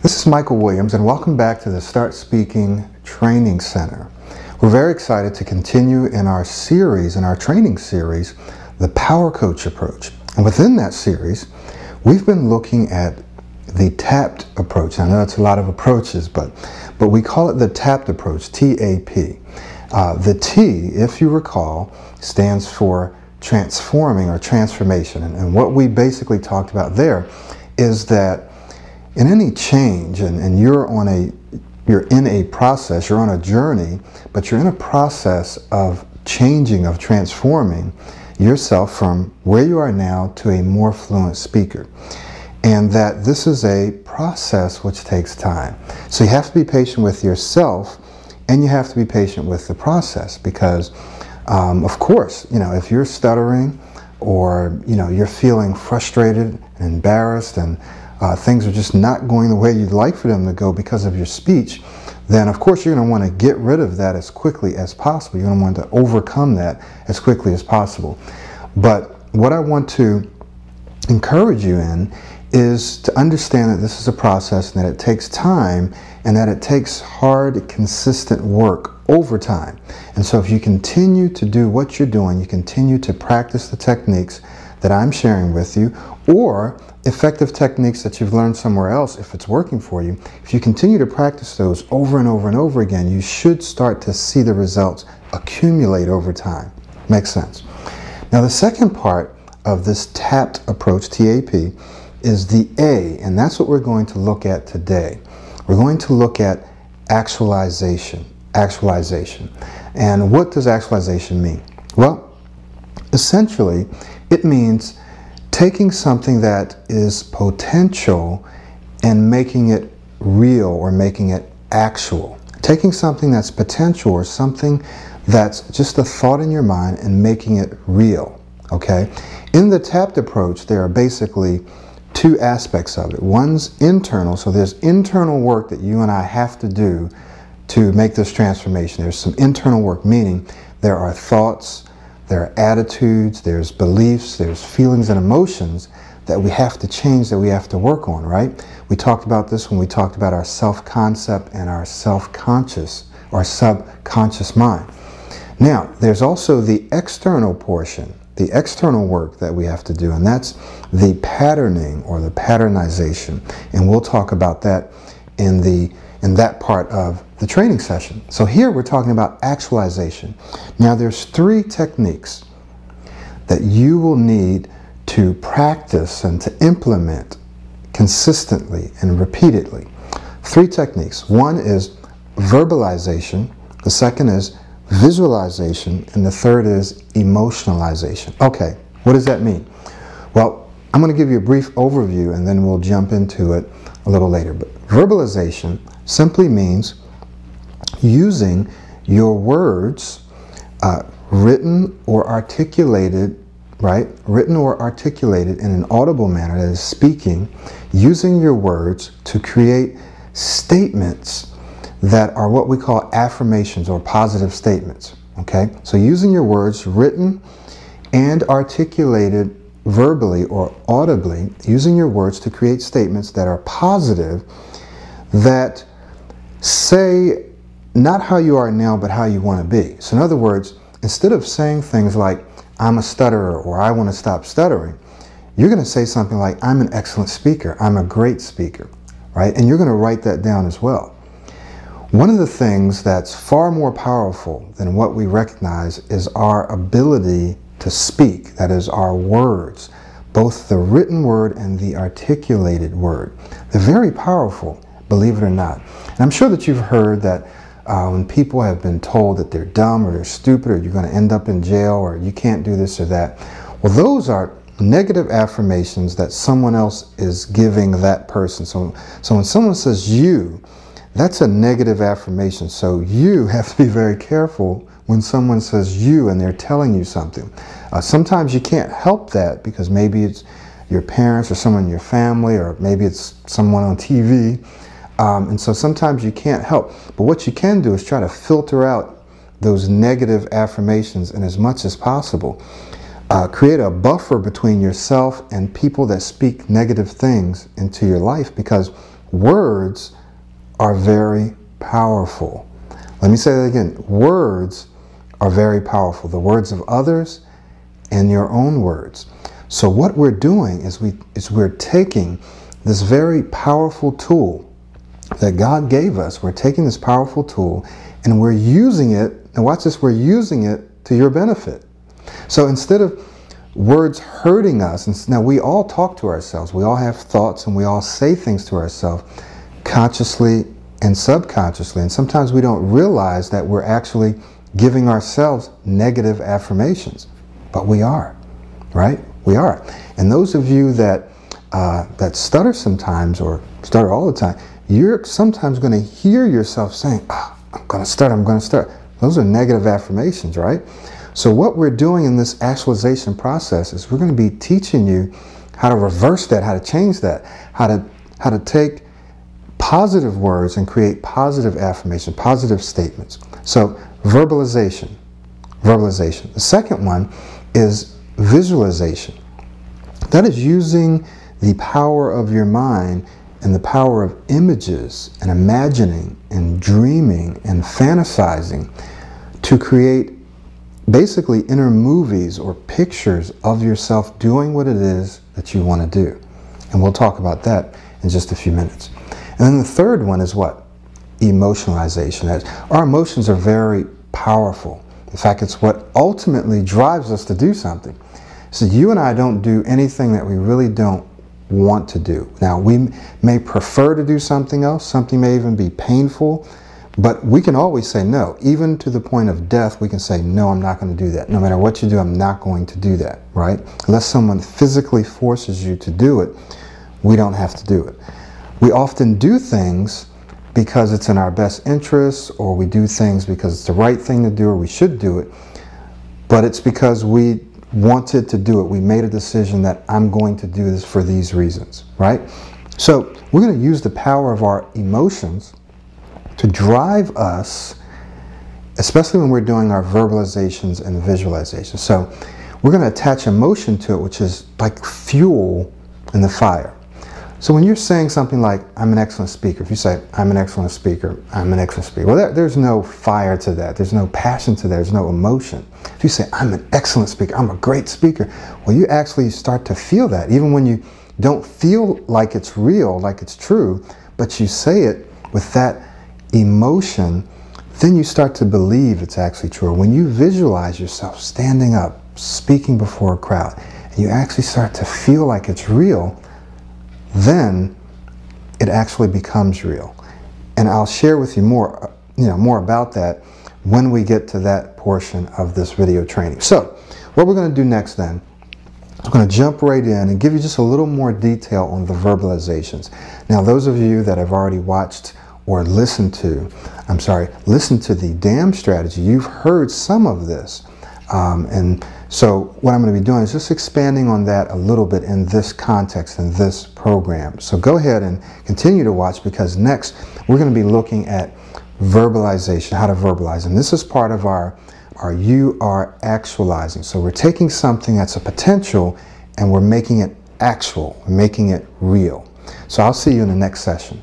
This is Michael Williams, and welcome back to the Start Speaking Training Center. We're very excited to continue in our series, in our training series, the Power Coach Approach. And within that series, we've been looking at the T.A.P'd Approach. I know it's a lot of approaches, but we call it the T.A.P'd Approach, T.A.P. The T, if you recall, stands for transforming or transformation. And what we basically talked about there is that in any change, and you're in a process, you're on a journey, but you're in a process of changing, of transforming yourself from where you are now to a more fluent speaker. And that this is a process which takes time. So you have to be patient with yourself, and you have to be patient with the process, because of course, if you're stuttering, or you're feeling frustrated and embarrassed, and things are just not going the way you'd like for them to go because of your speech, then of course you're going to want to get rid of that as quickly as possible. You're going to want to overcome that as quickly as possible. But what I want to encourage you in is to understand that this is a process, and that it takes time, and that it takes hard, consistent work over time. And so if you continue to do what you're doing, you continue to practice the techniques that I'm sharing with you, or effective techniques that you've learned somewhere else, if it's working for you, if you continue to practice those over and over and over again, you should start to see the results accumulate over time. Makes sense? Now, the second part of this T.A.P'd approach, T.A.P., is the A, and that's what we're going to look at today. We're going to look at actualization. And what does actualization mean? Well, essentially, it means taking something that is potential and making it real, or making it actual. Taking something that's potential, or something that's just a thought in your mind, and making it real, okay? In the T.A.P'd approach, there are basically two aspects of it. One's internal, so there's internal work that you and I have to do to make this transformation. There's some internal work, meaning there are thoughts, there are attitudes, there's beliefs, there's feelings and emotions that we have to change, that we have to work on, right? We talked about this when we talked about our self-concept and our self-conscious or subconscious mind. Now, there's also the external portion, the external work that we have to do, and that's the patterning or the patternization. And we'll talk about that in that part of the training session. So here we're talking about actualization. Now, there's three techniques that you will need to practice and to implement consistently and repeatedly. Three techniques. One is verbalization, the second is visualization, and the third is emotionalization. Okay, what does that mean? Well, I'm going to give you a brief overview, and then we'll jump into it a little later. But verbalization simply means using your words, written or articulated, right? Written or articulated in an audible manner, that is speaking, using your words to create statements that are what we call affirmations or positive statements, okay? So using your words, written and articulated verbally or audibly, using your words to create statements that are positive, that say not how you are now, but how you want to be. So in other words, instead of saying things like, I'm a stutterer, or I want to stop stuttering, you're going to say something like, I'm an excellent speaker, I'm a great speaker, right? And you're going to write that down as well. One of the things that's far more powerful than what we recognize is our ability to speak, that is our words, both the written word and the articulated word. They're very powerful, believe it or not. And I'm sure that you've heard that when people have been told that they're dumb or they're stupid, or you're going to end up in jail, or you can't do this or that. Well, those are negative affirmations that someone else is giving that person. So when someone says you, that's a negative affirmation. So you have to be very careful when someone says you and they're telling you something. Sometimes you can't help that, because maybe it's your parents or someone in your family, or maybe it's someone on TV. And so sometimes you can't help. But what you can do is try to filter out those negative affirmations, and as much as possible, create a buffer between yourself and people that speak negative things into your life, because words are very powerful. Let me say that again. Words are very powerful. The words of others and your own words. So what we're doing is we're taking this very powerful tool that God gave us. We're taking this powerful tool and we're using it, and watch this, we're using it to your benefit. So instead of words hurting us, and now we all talk to ourselves, we all have thoughts and we all say things to ourselves consciously and subconsciously, and sometimes we don't realize that we're actually giving ourselves negative affirmations, but we are, right? We are. And those of you that stutter sometimes, or stutter all the time, you're sometimes going to hear yourself saying, I'm going to stutter, I'm going to stutter. Those are negative affirmations, right? So what we're doing in this actualization process is we're going to be teaching you how to reverse that, how to change that, how to take positive words and create positive affirmation, positive statements. So verbalization. The second one is visualization. That is using the power of your mind and the power of images and imagining and dreaming and fantasizing to create basically inner movies or pictures of yourself doing what it is that you want to do. And we'll talk about that in just a few minutes. And then the third one is what? Emotionalization. Our emotions are very powerful. In fact, it's what ultimately drives us to do something. So you and I don't do anything that we really don't want to do. Now, we may prefer to do something else. Something may even be painful. But we can always say no. Even to the point of death, we can say, no, I'm not going to do that. No matter what you do, I'm not going to do that, right? Unless someone physically forces you to do it, we don't have to do it. We often do things because it's in our best interests, or we do things because it's the right thing to do, or we should do it. But it's because we wanted to do it. We made a decision that I'm going to do this for these reasons, right? So we're going to use the power of our emotions to drive us, especially when we're doing our verbalizations and visualizations. So we're going to attach emotion to it, which is like fuel in the fire. So when you're saying something like, I'm an excellent speaker, if you say, I'm an excellent speaker, I'm an excellent speaker, well, there's no fire to that. There's no passion to that. There's no emotion. If you say, I'm an excellent speaker, I'm a great speaker, well, you actually start to feel that. Even when you don't feel like it's real, like it's true, but you say it with that emotion, then you start to believe it's actually true. When you visualize yourself standing up, speaking before a crowd, and you actually start to feel like it's real, then it actually becomes real. And I'll share with you more about that when we get to that portion of this video training. So what we're going to do next then, I'm going to jump right in and give you just a little more detail on the verbalizations. Now, those of you that have already watched or listened to the DAM strategy, you've heard some of this. And so what I'm going to be doing is just expanding on that a little bit in this context, in this program. So go ahead and continue to watch, because next we're going to be looking at verbalization, how to verbalize. And this is part of our you are actualizing. So we're taking something that's a potential and we're making it actual, we're making it real. So I'll see you in the next session.